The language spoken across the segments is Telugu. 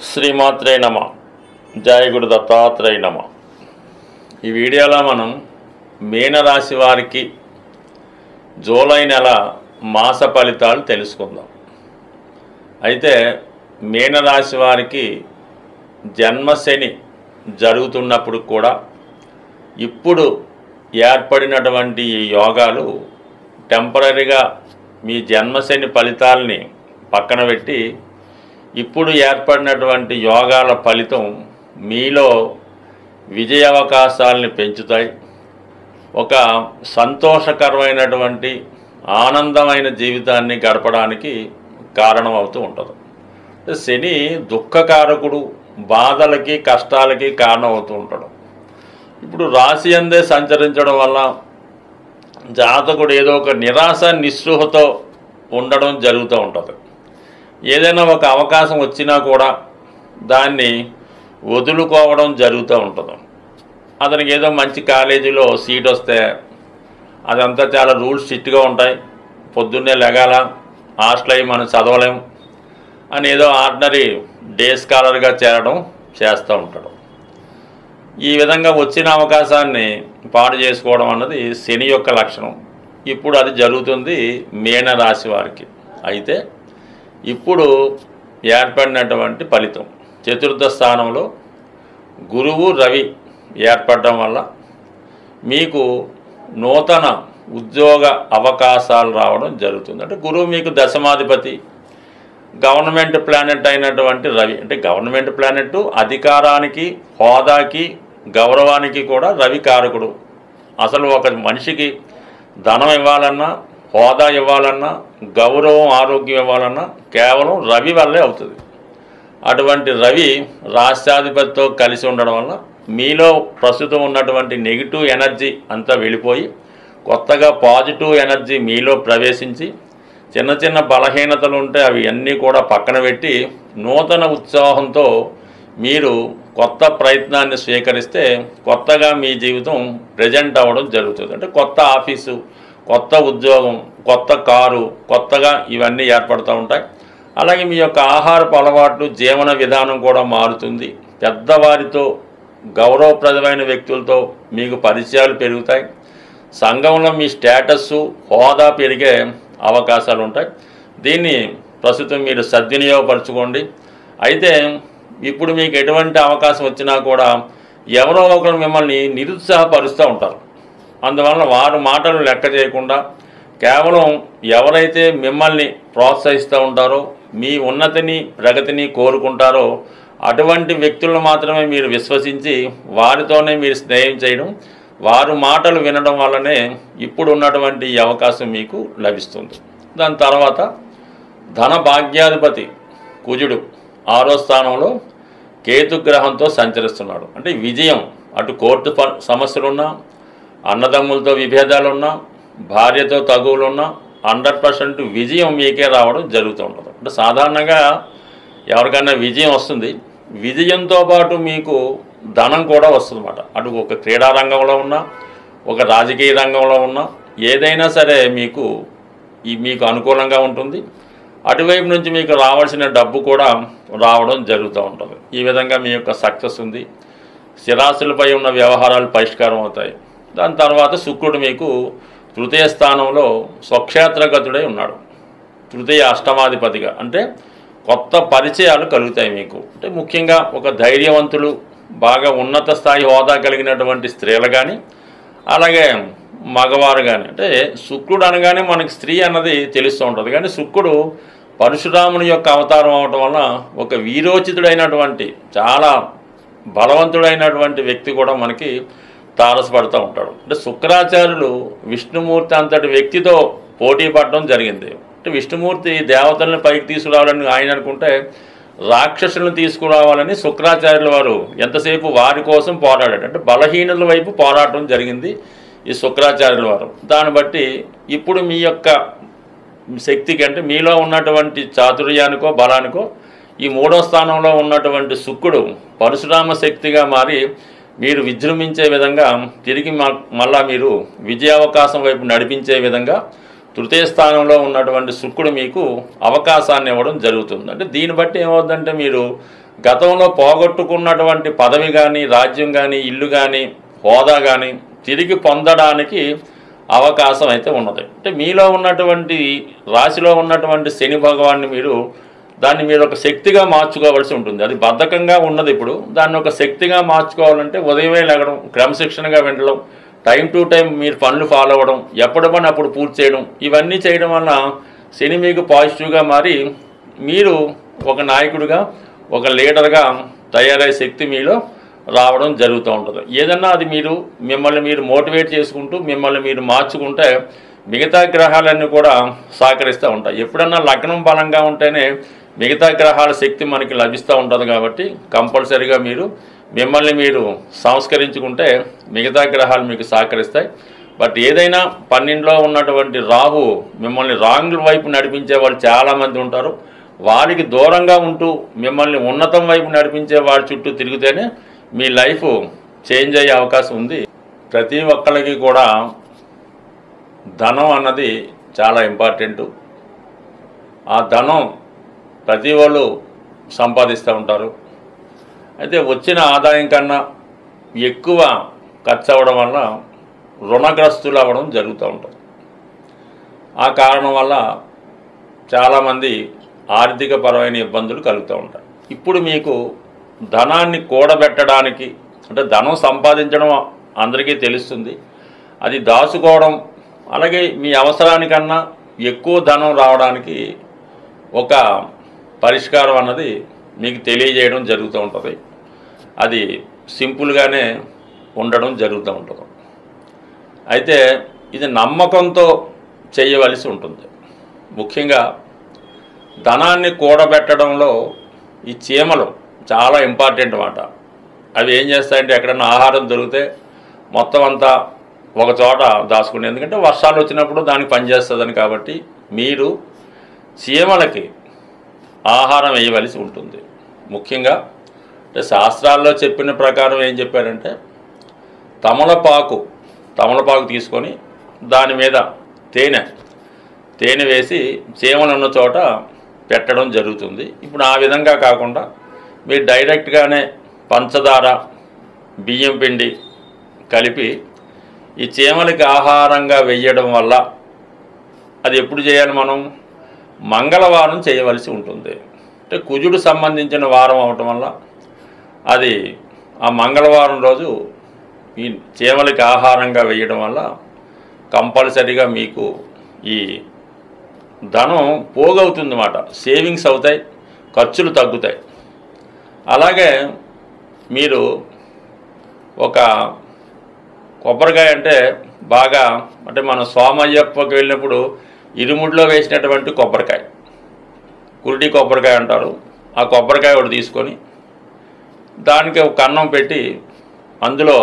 శ్రీమాత్రే నమ. జయ గురు దత్తాత్రేయ నమ. ఈ వీడియోలో మనం మీనరాశి వారికి జూలై నెల మాస ఫలితాలు తెలుసుకుందాం. అయితే మీనరాశి వారికి జన్మశని జరుగుతున్నప్పుడు కూడా ఇప్పుడు ఏర్పడినటువంటి ఈ యోగాలు టెంపరీగా మీ జన్మశని ఫలితాలని పక్కన పెట్టి ఇప్పుడు ఏర్పడినటువంటి యోగాల ఫలితం మీలో విజయ అవకాశాలని పెంచుతాయి. ఒక సంతోషకరమైనటువంటి ఆనందమైన జీవితాన్ని గడపడానికి కారణం అవుతూ ఉంటుంది. శని దుఃఖకారకుడు, బాధలకి కష్టాలకి కారణం అవుతూ ఉంటాడు. ఇప్పుడు రాశి అందే సంచరించడం వల్ల జాతకుడు ఏదో ఒక నిరాశ నిస్పృహతో ఉండడం జరుగుతూ ఉంటుంది. ఏదైనా ఒక అవకాశం వచ్చినా కూడా దాన్ని వదులుకోవడం జరుగుతూ ఉంటుంది. అతనికి ఏదో మంచి కాలేజీలో సీట్ వస్తే అదంతా చాలా రూల్స్ స్ట్రిక్ట్గా ఉంటాయి. పొద్దున్నే లెగాల, హాస్టల్ అయ్యి మనం చదవలేం అని ఏదో ఆర్డినరీ డే స్కాలర్గా చేరడం చేస్తూ ఉంటాడు. ఈ విధంగా వచ్చిన అవకాశాన్ని పాడు చేసుకోవడం అన్నది శని యొక్క లక్షణం. ఇప్పుడు అది జరుగుతుంది మీనరాశి వారికి. అయితే ఇప్పుడు ఏర్పడినటువంటి ఫలితం చతుర్థ స్థానంలో గురువు రవి ఏర్పడడం వల్ల మీకు నూతన ఉద్యోగ అవకాశాలు రావడం జరుగుతుంది. అంటే గురువు మీకు దశమాధిపతి, గవర్నమెంట్ ప్లానెట్ అయినటువంటి రవి, అంటే గవర్నమెంట్ ప్లానెట్ అధికారానికి, హోదాకి, గౌరవానికి కూడా రవి కారకుడు. అసలు ఒక మనిషికి ధనం ఇవ్వాలన్నా, హోదా ఇవ్వాలన్నా, గౌరవం, ఆరోగ్యం ఇవ్వాలన్నా కేవలం రవి వల్లే అవుతుంది. అటువంటి రవి రాష్ట్రాధిపతితో కలిసి ఉండడం వల్ల మీలో ప్రస్తుతం ఉన్నటువంటి నెగిటివ్ ఎనర్జీ అంతా వెళ్ళిపోయి కొత్తగా పాజిటివ్ ఎనర్జీ మీలో ప్రవేశించి చిన్న చిన్న బలహీనతలు ఉంటే అవి అన్నీ కూడా పక్కన పెట్టి నూతన ఉత్సాహంతో మీరు కొత్త ప్రయత్నాన్ని స్వీకరిస్తే కొత్తగా మీ జీవితం ప్రజెంట్ అవ్వడం జరుగుతుంది. అంటే కొత్త ఆఫీసు, కొత్త ఉద్యోగం, కొత్త కారు, కొత్తగా ఇవన్నీ ఏర్పడుతూ ఉంటాయి. అలాగే మీ యొక్క ఆహారపు అలవాట్లు, జీవన విధానం కూడా మారుతుంది. పెద్దవారితో, గౌరవప్రదమైన వ్యక్తులతో మీకు పరిచయాలు పెరుగుతాయి. సంఘంలో మీ స్టేటస్సు, హోదా పెరిగే అవకాశాలు ఉంటాయి. దీన్ని ప్రస్తుతం మీరు సద్వినియోగపరచుకోండి. అయితే ఇప్పుడు మీకు ఎటువంటి అవకాశం వచ్చినా కూడా ఎవరో ఒకరు మిమ్మల్ని నిరుత్సాహపరుస్తూ ఉంటారు. అందువలన వారి మాటలు లెక్క చేయకుండా కేవలం ఎవరైతే మిమ్మల్ని ప్రోత్సహిస్తూ ఉంటారో, మీ ఉన్నతిని, ప్రగతిని కోరుకుంటారో అటువంటి వ్యక్తులను మాత్రమే మీరు విశ్వసించి వారితోనే మీరు స్నేహం చేయడం, వారి మాటలు వినడం వల్లనే ఇప్పుడు ఉన్నటువంటి ఈ అవకాశం మీకు లభిస్తుంది. దాని తర్వాత ధన భాగ్యాధిపతి కుజుడు 6వ స్థానంలో కేతుగ్రహంతో సంచరిస్తున్నాడు. అంటే విజయం, అటు కోర్టు సమస్యలున్నా, అన్నదమ్ములతో విభేదాలున్నా, భార్యతో తగువులున్నా 100% విజయం మీకే రావడం జరుగుతూ ఉంటుంది. అంటే సాధారణంగా ఎవరికైనా విజయం వస్తుంది, విజయంతో పాటు మీకు ధనం కూడా వస్తుందన్నమాట. అటు ఒక క్రీడా రంగంలో ఉన్నా, ఒక రాజకీయ రంగంలో ఉన్నా, ఏదైనా సరే మీకు అనుకూలంగా ఉంటుంది. అటువైపు నుంచి మీకు రావాల్సిన డబ్బు కూడా రావడం జరుగుతూ ఉంటుంది. ఈ విధంగా మీ యొక్క సక్సెస్ ఉంది. స్థిరాస్తులపై ఉన్న వ్యవహారాలు పరిష్కారం అవుతాయి. దాని తర్వాత శుక్రుడు మీకు తృతీయ స్థానంలో స్వక్షేత్రగతుడై ఉన్నాడు. తృతీయ అష్టమాధిపతిగా, అంటే కొత్త పరిచయాలు కలుగుతాయి మీకు. అంటే ముఖ్యంగా ఒక ధైర్యవంతులు, బాగా ఉన్నత స్థాయి హోదా కలిగినటువంటి స్త్రీలు కానీ, అలాగే మగవారు కానీ. అంటే శుక్రుడు అనగానే మనకి స్త్రీ అన్నది తెలుస్తూ ఉంటుంది. కానీ శుక్రుడు పరశురాముని యొక్క అవతారం అవడం వల్ల ఒక వీరోచితుడైనటువంటి, చాలా బలవంతుడైనటువంటి వ్యక్తి కూడా మనకి తారసపడుతూ ఉంటాడు. అంటే శుక్రాచార్యులు విష్ణుమూర్తి అంతటి వ్యక్తితో పోటీ పడడం జరిగింది. అంటే విష్ణుమూర్తి దేవతలను పైకి తీసుకురావాలని ఆయన అనుకుంటే రాక్షసులను తీసుకురావాలని శుక్రాచార్యుల వారు ఎంతసేపు వారి కోసం పోరాడాడు. అంటే బలహీనుల వైపు పోరాటం జరిగింది ఈ శుక్రాచార్యుల వారు. దాన్ని బట్టి ఇప్పుడు మీ యొక్క శక్తికి, అంటే మీలో ఉన్నటువంటి చాతుర్యానికో బలానికో ఈ 3వ స్థానంలో ఉన్నటువంటి శుక్రుడు పరశురామ శక్తిగా మారి మీరు విజృంభించే విధంగా, తిరిగి మళ్ళా మీరు విజయావకాశం వైపు నడిపించే విధంగా తృతీయ స్థానంలో ఉన్నటువంటి శుక్రుడు మీకు అవకాశాన్ని ఇవ్వడం జరుగుతుంది. అంటే దీన్ని బట్టి ఏమవుతుందంటే మీరు గతంలో పోగొట్టుకున్నటువంటి పదవి కానీ, రాజ్యం కానీ, ఇల్లు కానీ, హోదా కానీ తిరిగి పొందడానికి అవకాశం అయితే ఉన్నది. అంటే మీలో ఉన్నటువంటి రాశిలో ఉన్నటువంటి శని భగవాన్ని దాన్ని మీరు ఒక శక్తిగా మార్చుకోవాల్సి ఉంటుంది. అది బద్ధకంగా ఉన్నది. ఇప్పుడు దాన్ని ఒక శక్తిగా మార్చుకోవాలంటే ఉదయమే లేగడం, క్రమశిక్షణగా వినడం, టైం టు టైం మీరు పనులు ఫాలో అవ్వడం, ఎప్పుడు పని అప్పుడు పూర్తి చేయడం, ఇవన్నీ చేయడం వల్ల శని మీకు పాజిటివ్గా మారి మీరు ఒక నాయకుడిగా, ఒక లీడర్గా తయారయ్యే శక్తి మీలో రావడం జరుగుతూ ఉంటుంది. ఏదన్నా అది మిమ్మల్ని మీరు మోటివేట్ చేసుకుంటూ మిమ్మల్ని మీరు మార్చుకుంటే మిగతా గ్రహాలన్నీ కూడా సహకరిస్తూ ఉంటాయి. ఎప్పుడన్నా లగ్నం బలంగా ఉంటేనే మిగతా గ్రహాల శక్తి మనకి లభిస్తూ ఉంటుంది. కాబట్టి కంపల్సరీగా మిమ్మల్ని మీరు సంస్కరించుకుంటే మిగతా గ్రహాలు మీకు సహకరిస్తాయి. బట్ ఏదైనా 12లో ఉన్నటువంటి రాహు మిమ్మల్ని రాంగ్ వైపు నడిపించే వాళ్ళు చాలామంది ఉంటారు. వారికి దూరంగా ఉంటూ మిమ్మల్ని ఉన్నతం వైపు నడిపించే వారి చుట్టూ తిరిగితేనే మీ లైఫ్ చేంజ్ అయ్యే అవకాశం ఉంది. ప్రతి ఒక్కరికి కూడా ధనం అన్నది చాలా ఇంపార్టెంటు. ఆ ధనం ప్రతి వాళ్ళు సంపాదిస్తూ ఉంటారు. అయితే వచ్చిన ఆదాయం కన్నా ఎక్కువ ఖర్చు అవ్వడం వల్ల రుణగ్రస్తులు అవ్వడం జరుగుతూ ఉంటుంది. ఆ కారణం వల్ల చాలామంది ఆర్థిక పరమైన ఇబ్బందులు కలుగుతూ ఉంటాయి. ఇప్పుడు మీకు ధనాన్ని కూడబెట్టడానికి, అంటే ధనం సంపాదించడం అందరికీ తెలుస్తుంది, అది దాచుకోవడం, అలాగే మీ అవసరానికన్నా ఎక్కువ ధనం రావడానికి ఒక పరిష్కారం అన్నది మీకు తెలియజేయడం జరుగుతూ ఉంటుంది. అది సింపుల్గానే ఉండడం జరుగుతూ ఉంటుంది. అయితే ఇది నమ్మకంతో చేయవలసి ఉంటుంది. ముఖ్యంగా ధనాన్ని కూడబెట్టడంలో ఈ చీమలు చాలా ఇంపార్టెంట్ మాట. అవి ఏం చేస్తాయంటే ఎక్కడన్నా ఆహారం దొరికితే మొత్తం అంతా ఒక చోట దాచుకుంటే, ఎందుకంటే వర్షాలు వచ్చినప్పుడు దానికి పనిచేస్తుందని. కాబట్టి మీరు చీమలకి ఆహారం వేయవలసి ఉంటుంది. ముఖ్యంగా అంటే శాస్త్రాల్లో చెప్పిన ప్రకారం ఏం చెప్పారంటే తమలపాకు తీసుకొని దాని మీద తేనె వేసి చీమలు ఉన్న చోట పెట్టడం జరుగుతుంది. ఇప్పుడు ఆ విధంగా కాకుండా మీరు డైరెక్ట్గానే పంచదార, బియ్యం పిండి కలిపి ఈ చీమలకి ఆహారంగా వేయడం వల్ల, అది ఎప్పుడు చేయాలి, మనం మంగళవారం చేయవలసి ఉంటుంది. అంటే కుజుడు సంబంధించిన వారం అవటం వల్ల అది ఆ మంగళవారం రోజు ఈ చీమలకి ఆహారంగా వేయడం వల్ల కంపల్సరీగా మీకు ఈ ధనం పోగవుతుందన్నమాట. సేవింగ్స్ అవుతాయి, ఖర్చులు తగ్గుతాయి. అలాగే మీరు ఒక కొబ్బరికాయ అంటే బాగా, అంటే మనం సోమయ్యప్పకి వెళ్ళినప్పుడు ఇరుముడిలో వేసినటువంటి కొబ్బరికాయ, కురిటి కొబ్బరికాయ అంటారు. ఆ కొబ్బరికాయ ఒకటి తీసుకొని దానికి ఒక కన్నం పెట్టి అందులో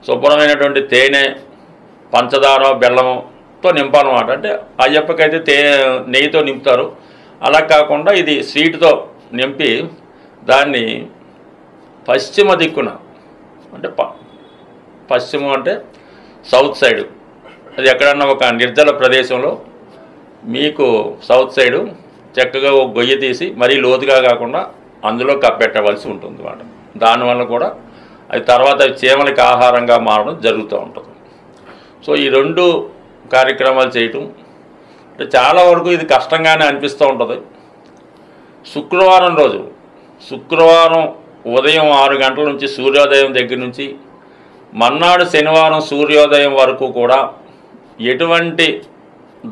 శుభ్రమైనటువంటి తేనె, పంచదార, బెల్లముతో నింపాలన్నమాట. అంటే అయ్యప్పకైతే నెయ్యితో నింపుతారు. అలా కాకుండా ఇది స్వీట్తో నింపి దాన్ని పశ్చిమ దిక్కున, అంటే పశ్చిమం అంటే సౌత్ సైడు, అది ఎక్కడన్నా ఒక నిర్జల ప్రదేశంలో మీకు సౌత్ సైడు చక్కగా ఒక గొయ్యి తీసి మరీ లోతుగా కాకుండా అందులో కప్పెట్టవలసి ఉంటుంది అన్నమాట. దానివల్ల కూడా అది తర్వాత చీమలకి ఆహారంగా మారడం జరుగుతూ ఉంటుంది. సో ఈ రెండు కార్యక్రమాలు చేయటం అంటే చాలా వరకు ఇది కష్టంగానే అనిపిస్తూ ఉంటుంది. శుక్రవారం ఉదయం 6 గంటల నుంచి సూర్యోదయం దగ్గర నుంచి మర్నాడు శనివారం సూర్యోదయం వరకు కూడా ఎటువంటి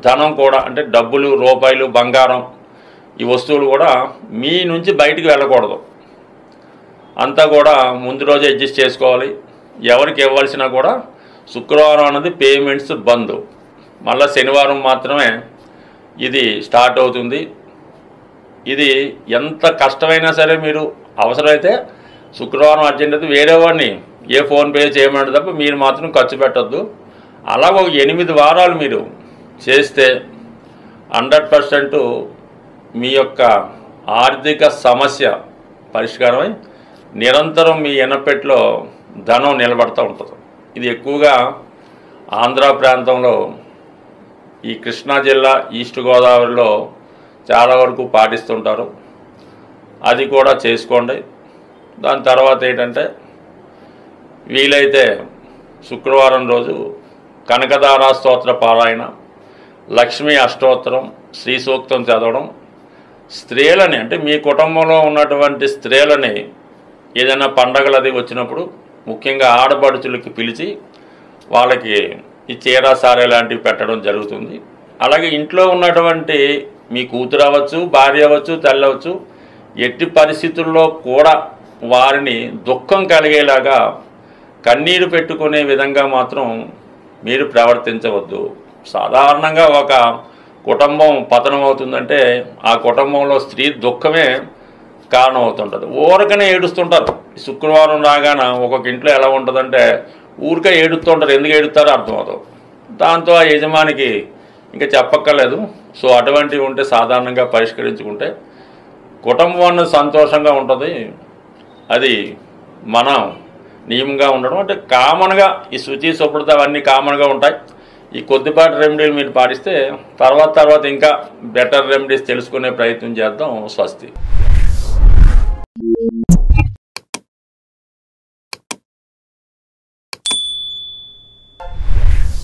ధనం కూడా, అంటే డబ్బులు, రూపాయలు, బంగారం, ఈ వస్తువులు కూడా మీ నుంచి బయటికి వెళ్ళకూడదు. అంతా కూడా ముందు రోజే అడ్జస్ట్ చేసుకోవాలి. ఎవరికి ఇవ్వాల్సినా కూడా శుక్రవారం అన్నది పేమెంట్స్ బంద్. మళ్ళీ శనివారం మాత్రమే ఇది స్టార్ట్ అవుతుంది. ఇది ఎంత కష్టమైనా సరే మీరు అవసరమైతే శుక్రవారం అర్జెంట్ అయితే వేరే వాడిని ఫోన్పే చేయమంటే తప్ప మీరు మాత్రం ఖర్చు పెట్టద్దు. అలా ఒక 8 వారాలు మీరు చేస్తే 100% మీ యొక్క ఆర్థిక సమస్య పరిష్కారమై నిరంతరం మీ ఎనపెట్లో ధనం నిలబడుతూ ఉంటుంది. ఇది ఎక్కువగా ఆంధ్ర ప్రాంతంలో ఈ కృష్ణా జిల్లా ఈస్ట్ గోదావరిలో చాలా వరకు పాటిస్తుంటారు. అది కూడా చేసుకోండి. దాని తర్వాత ఏంటంటే వీలైతే శుక్రవారం రోజు కనకదారా స్తోత్ర పారాయణ, లక్ష్మీ అష్టోత్తరం, శ్రీ సూక్తం చదవడం, స్త్రీలని అంటే మీ కుటుంబంలో ఉన్నటువంటి స్త్రీలని ఏదైనా పండగలు అది వచ్చినప్పుడు ముఖ్యంగా ఆడపడుచులకి పిలిచి వాళ్ళకి ఈ చీర సారే లాంటివి పెట్టడం జరుగుతుంది. అలాగే ఇంట్లో ఉన్నటువంటి మీ కూతురు అవ్వచ్చు, భార్య అవ్వచ్చు, తల్లి అవ్వచ్చు, ఎట్టి పరిస్థితుల్లో కూడా వారిని దుఃఖం కలిగేలాగా కన్నీరు పెట్టుకునే విధంగా మాత్రం మీరు ప్రవర్తించవద్దు. సాధారణంగా ఒక కుటుంబం పతనం అవుతుందంటే ఆ కుటుంబంలో స్త్రీ దుఃఖమే కారణం అవుతుంటుంది. ఊరకనే ఏడుస్తుంటారు. శుక్రవారం రాగాన ఒక్కొక్క ఇంట్లో ఎలా ఉంటుందంటే ఊరికే ఏడుస్తుంటారు. ఎందుకు ఏడుస్తారో అర్థమవుతుంది. దాంతో ఆ యజమానికి ఇంకా చెప్పక్కర్లేదు. సో అటువంటివి ఉంటే సాధారణంగా పరిష్కరించుకుంటే కుటుంబం అన్నది సంతోషంగా ఉంటుంది. అది మనం నియమంగా ఉండడం అంటే కామన్గా ఈ శుచి శుభ్రత అవన్నీ కామన్గా ఉంటాయి. ఈ కొద్దిపాటి రెమెడీలు మీరు పాటిస్తే తర్వాత ఇంకా బెటర్ రెమెడీస్ తెలుసుకునే ప్రయత్నం చేద్దాం. స్వస్తి.